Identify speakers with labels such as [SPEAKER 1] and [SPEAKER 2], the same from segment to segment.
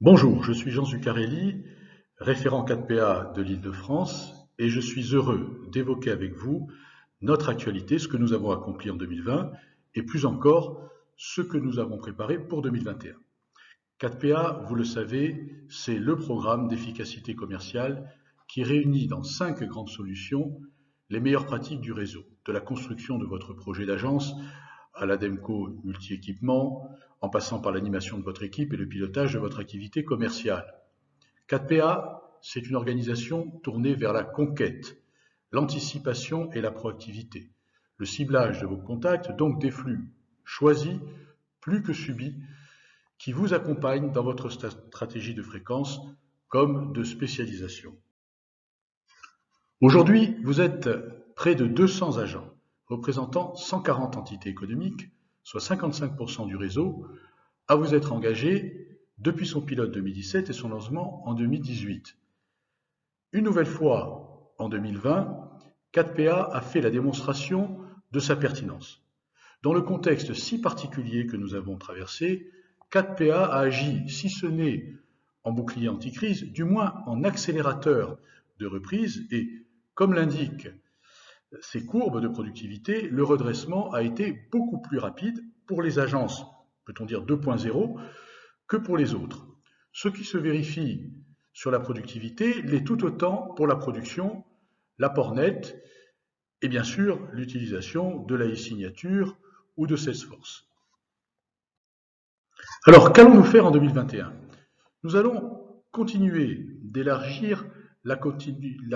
[SPEAKER 1] Bonjour, je suis Jean Zuccarelli, référent 4PA de l'Île-de-France, et je suis heureux d'évoquer avec vous notre actualité, ce que nous avons accompli en 2020, et plus encore, ce que nous avons préparé pour 2021. 4PA, vous le savez, c'est le programme d'efficacité commerciale qui réunit dans 5 grandes solutions les meilleures pratiques du réseau, de la construction de votre projet d'agence à l'ADEMCO multi-équipement, en passant par l'animation de votre équipe et le pilotage de votre activité commerciale. 4PA, c'est une organisation tournée vers la conquête, l'anticipation et la proactivité, le ciblage de vos contacts, donc des flux choisis plus que subis, qui vous accompagnent dans votre stratégie de fréquence comme de spécialisation. Aujourd'hui, vous êtes près de 200 agents, représentant 140 entités économiques, soit 55% du réseau, à vous être engagés depuis son pilote 2017 et son lancement en 2018. Une nouvelle fois, en 2020, 4PA a fait la démonstration de sa pertinence. Dans le contexte si particulier que nous avons traversé, 4PA a agi, si ce n'est en bouclier anticrise, du moins en accélérateur de reprise et, comme l'indiquent ces courbes de productivité, le redressement a été beaucoup plus rapide pour les agences, peut-on dire 2.0, que pour les autres. Ce qui se vérifie sur la productivité l'est tout autant pour la production, l'apport net et bien sûr l'utilisation de la e-signature ou de Salesforce. Alors, qu'allons-nous faire en 2021? Nous allons continuer d'élargir la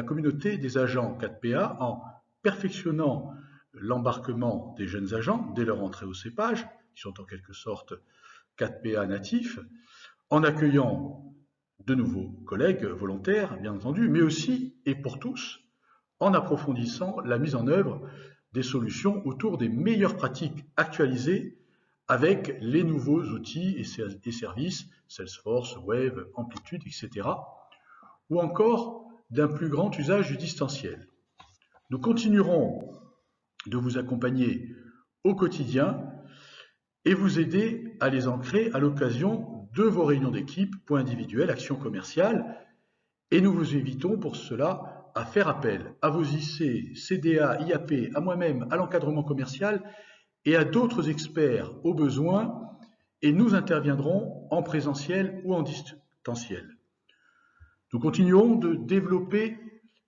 [SPEAKER 1] communauté des agents 4PA en perfectionnant l'embarquement des jeunes agents dès leur entrée au cépage, qui sont en quelque sorte 4PA natifs, en accueillant de nouveaux collègues volontaires, bien entendu, mais aussi, et pour tous, en approfondissant la mise en œuvre des solutions autour des meilleures pratiques actualisées avec les nouveaux outils et services, Salesforce, Wave, Amplitude, etc., ou encore d'un plus grand usage du distanciel. Nous continuerons de vous accompagner au quotidien et vous aider à les ancrer à l'occasion de vos réunions d'équipe, points individuels, actions commerciales, et nous vous invitons pour cela à faire appel à vos IC, CDA, IAP, à moi-même, à l'encadrement commercial et à d'autres experts au besoin, et nous interviendrons en présentiel ou en distanciel. Nous continuons de développer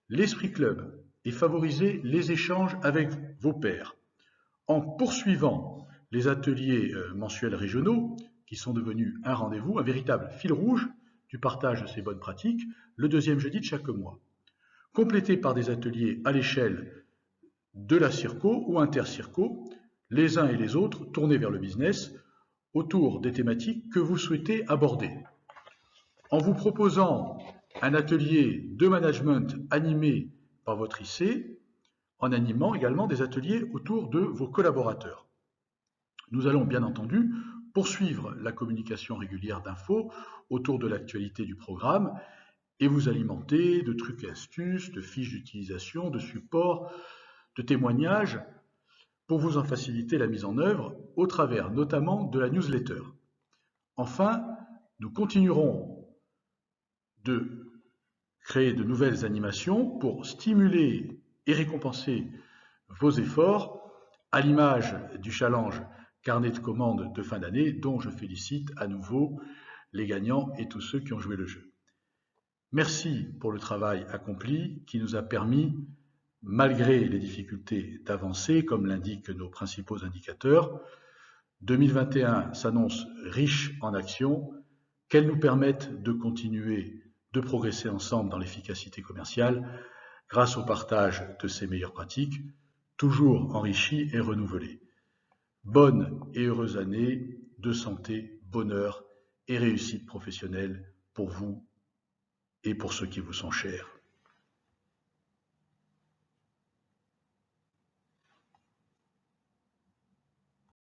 [SPEAKER 1] l'esprit club et favoriser les échanges avec vos pairs, en poursuivant les ateliers mensuels régionaux, qui sont devenus un rendez-vous, un véritable fil rouge du partage de ces bonnes pratiques, le deuxième jeudi de chaque mois, complétés par des ateliers à l'échelle de la Circo ou inter-Circo, les uns et les autres tournés vers le business, autour des thématiques que vous souhaitez aborder. En vous proposant un atelier de management animé par votre IC, en animant également des ateliers autour de vos collaborateurs. Nous allons bien entendu poursuivre la communication régulière d'infos autour de l'actualité du programme et vous alimenter de trucs et astuces, de fiches d'utilisation, de supports, de témoignages pour vous en faciliter la mise en œuvre au travers notamment de la newsletter. Enfin, nous continuerons de créer de nouvelles animations pour stimuler et récompenser vos efforts à l'image du challenge carnet de commandes de fin d'année dont je félicite à nouveau les gagnants et tous ceux qui ont joué le jeu. Merci pour le travail accompli qui nous a permis, malgré les difficultés, d'avancer, comme l'indiquent nos principaux indicateurs. 2021 s'annonce riche en actions, qu'elles nous permettent de continuer de progresser ensemble dans l'efficacité commerciale grâce au partage de ces meilleures pratiques, toujours enrichies et renouvelées. Bonne et heureuse année de santé, bonheur et réussite professionnelle pour vous et pour ceux qui vous sont chers.